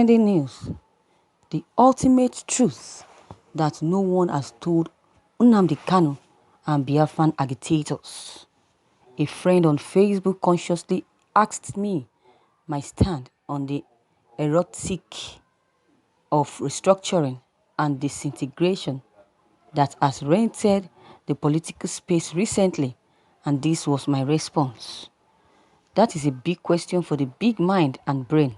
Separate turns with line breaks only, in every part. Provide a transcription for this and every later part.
Trending news. The ultimate truth that no one has told Nnamdi Kanu and Biafran agitators. A friend on Facebook consciously asked me my stand on the erotic of restructuring and disintegration that has rented the political space recently, and this was my response. That is a big question for the big mind and brain.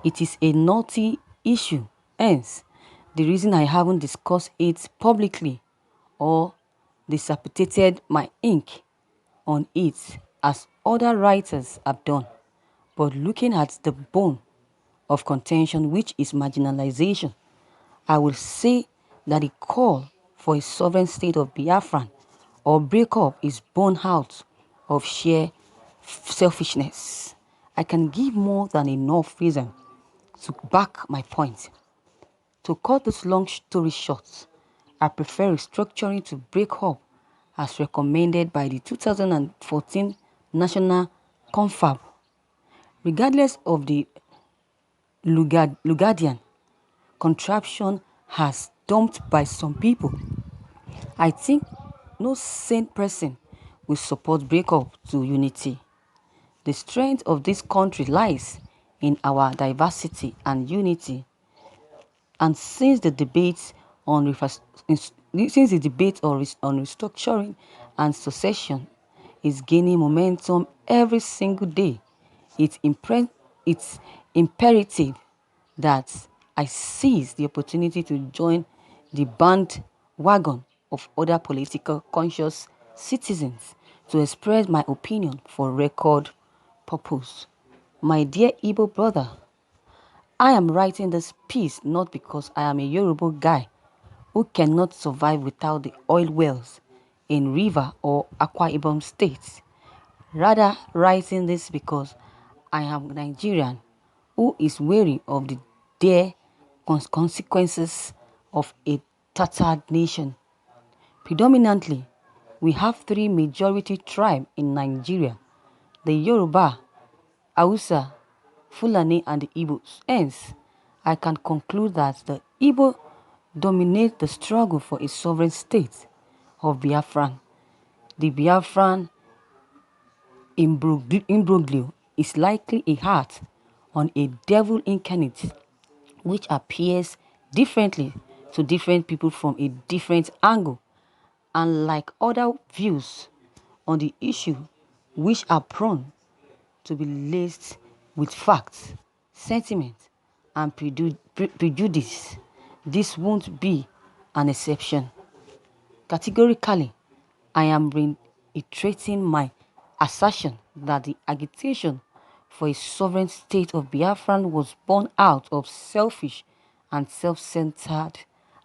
It is a naughty issue, hence the reason I haven't discussed it publicly or dissipated my ink on it as other writers have done. But looking at the bone of contention, which is marginalization, I will say that the call for a sovereign state of Biafran or breakup is born out of sheer selfishness. I can give more than enough reason to back my point. To cut this long story short, I prefer restructuring to break up as recommended by the 2014 National Confab. Regardless of the Lugadian contraption has dumped by some people, I think no sane person will support breakup to unity. The strength of this country lies in our diversity and unity. And since the debate on restructuring and succession is gaining momentum every single day, it's imperative that I seize the opportunity to join the bandwagon of other political conscious citizens to express my opinion for record purpose. My dear Igbo brother, I am writing this piece not because I am a Yoruba guy who cannot survive without the oil wells in River or Akwa Ibom states. Rather, writing this because I am Nigerian who is wary of the dire consequences of a tattered nation. Predominantly, we have three majority tribes in Nigeria: the Yoruba, Hausa, Fulani, and the Igbos. Hence, I can conclude that the Igbo dominate the struggle for a sovereign state of Biafran. The Biafran imbroglio is likely a heart on a devil incarnate which appears differently to different people from a different angle, and like other views on the issue which are prone to be laced with facts, sentiment, and prejudice, this won't be an exception. Categorically, I am reiterating my assertion that the agitation for a sovereign state of Biafran was born out of selfish and self-centered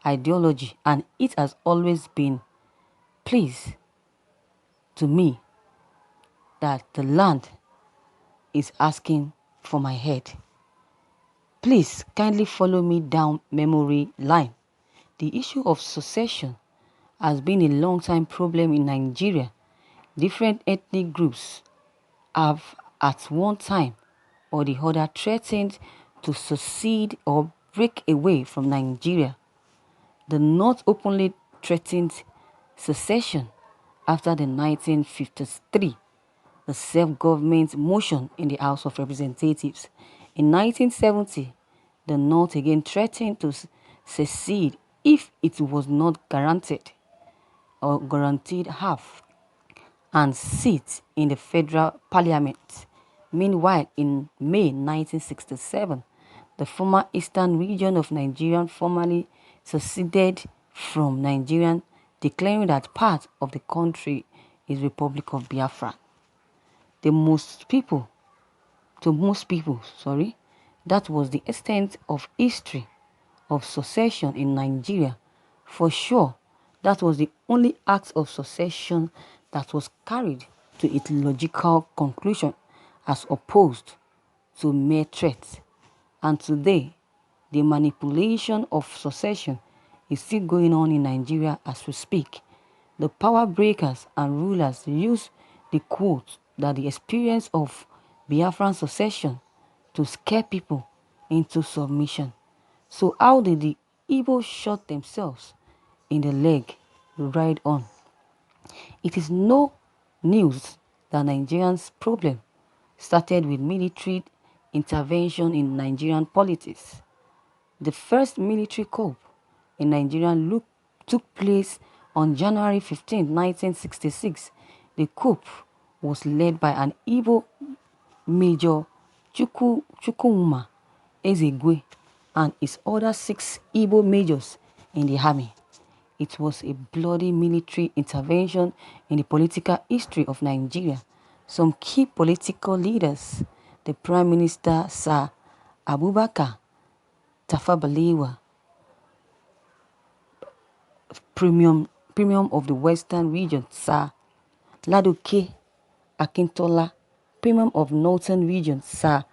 ideology, and it has always been pleased to me that the land is asking for my head. Please kindly follow me down memory lane. The issue of succession has been a long-time problem in Nigeria. Different ethnic groups have at one time or the other threatened to secede or break away from Nigeria. The North openly threatened secession after the 1953 the self-government motion in the House of Representatives. In 1970, the North again threatened to secede if it was not guaranteed half and seat in the federal parliament. Meanwhile, in May 1967, the former eastern region of Nigeria formally seceded from Nigeria, declaring that part of the country is Republic of Biafra. To most people, that was the extent of history of secession in Nigeria. For sure, that was the only act of secession that was carried to its logical conclusion as opposed to mere threats. And today, the manipulation of secession is still going on in Nigeria as we speak. The power breakers and rulers use the quote that the experience of Biafran secession to scare people into submission. So how did the Igbo shot themselves in the leg right on? It is no news that Nigerians' problem started with military intervention in Nigerian politics. The first military coup in Nigeria took place on January 15, 1966. The coup was led by an Igbo Major Chukwuma Ezegwe and his other 6 Igbo majors in the army. It was a bloody military intervention in the political history of Nigeria. Some key political leaders, the Prime Minister Sir Abubakar Tafawa Balewa, Premium of the Western Region, Sir Ladoke Akintola, Premium of Northern Region, Sir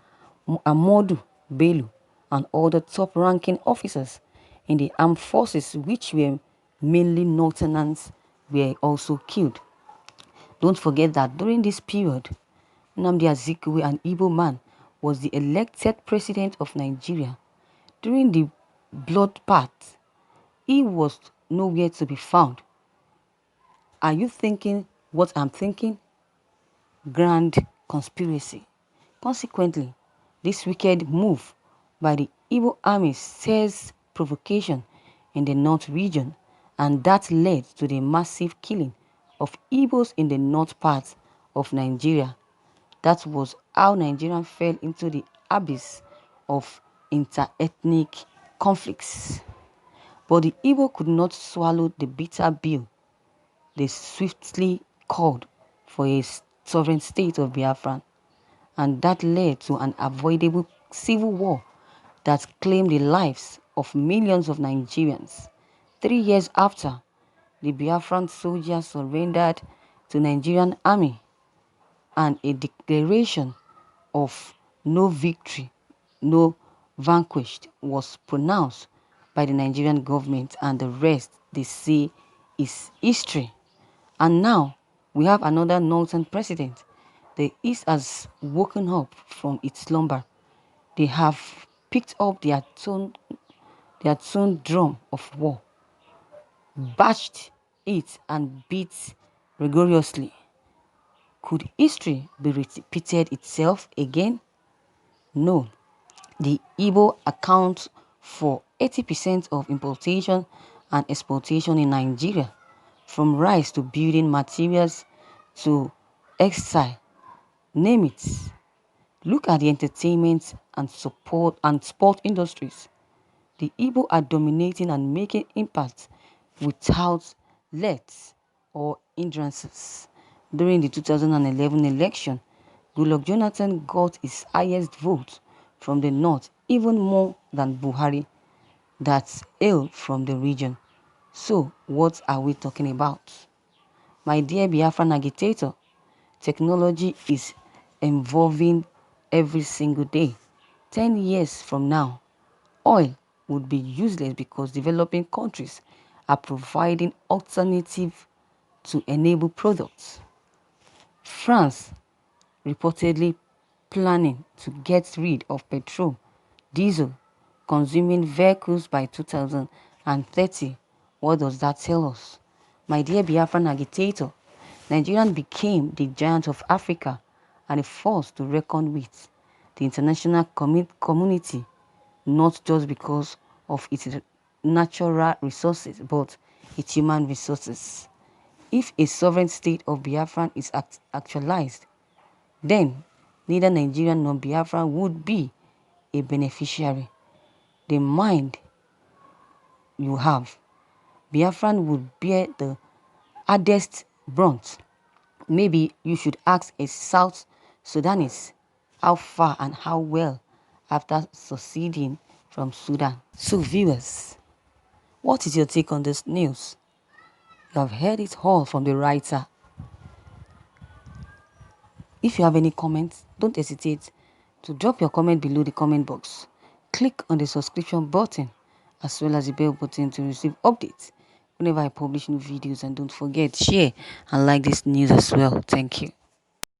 Amodu Bello, and other top-ranking officers in the armed forces, which were mainly Northerners, were also killed. Don't forget that during this period, Nnamdi Azikiwe, an Igbo man, was the elected president of Nigeria. During the bloodbath, he was nowhere to be found. Are you thinking what I'm thinking? Grand conspiracy. Consequently, this wicked move by the Igbo army stirs provocation in the North region, and that led to the massive killing of Igbos in the north part of Nigeria. That was how Nigeria fell into the abyss of inter-ethnic conflicts. But the Igbo could not swallow the bitter pill. They swiftly called for a sovereign state of Biafra, and that led to an avoidable civil war that claimed the lives of millions of Nigerians. 3 years after, the Biafran soldiers surrendered to Nigerian army, and a declaration of no victory, no vanquished was pronounced by the Nigerian government, and the rest, they say, is history. And now we have another northern president. The East has woken up from its slumber. They have picked up their tone drum of war, bashed it and beat rigorously. Could history be repeated itself again? No. The Igbo account for 80% of importation and exportation in Nigeria, from rice to building materials to textile, name it. Look at the entertainment and sport industries. The Igbo are dominating and making impact without lets or hindrances. During the 2011 election, Goodluck Jonathan got his highest vote from the north, even more than Buhari, that hailed from the region. So what are we talking about? My dear Biafran agitator, technology is evolving every single day. 10 years from now, oil would be useless because developing countries are providing alternative to enable products. France reportedly planning to get rid of petrol, diesel, consuming vehicles by 2030. What does that tell us? My dear Biafran agitator, Nigeria became the giant of Africa and a force to reckon with. The international community, not just because of its natural resources, but its human resources. If a sovereign state of Biafra is actualized, then neither Nigeria nor Biafra would be a beneficiary. The mind you have, Biafran would bear the hardest brunt. Maybe you should ask a South Sudanese how far and how well after seceding from Sudan. So viewers, what is your take on this news? You have heard it all from the writer. If you have any comments, don't hesitate to drop your comment below the comment box. Click on the subscription button as well as the bell button to receive updates whenever I publish new videos, and don't forget, share and like this news as well. Thank you.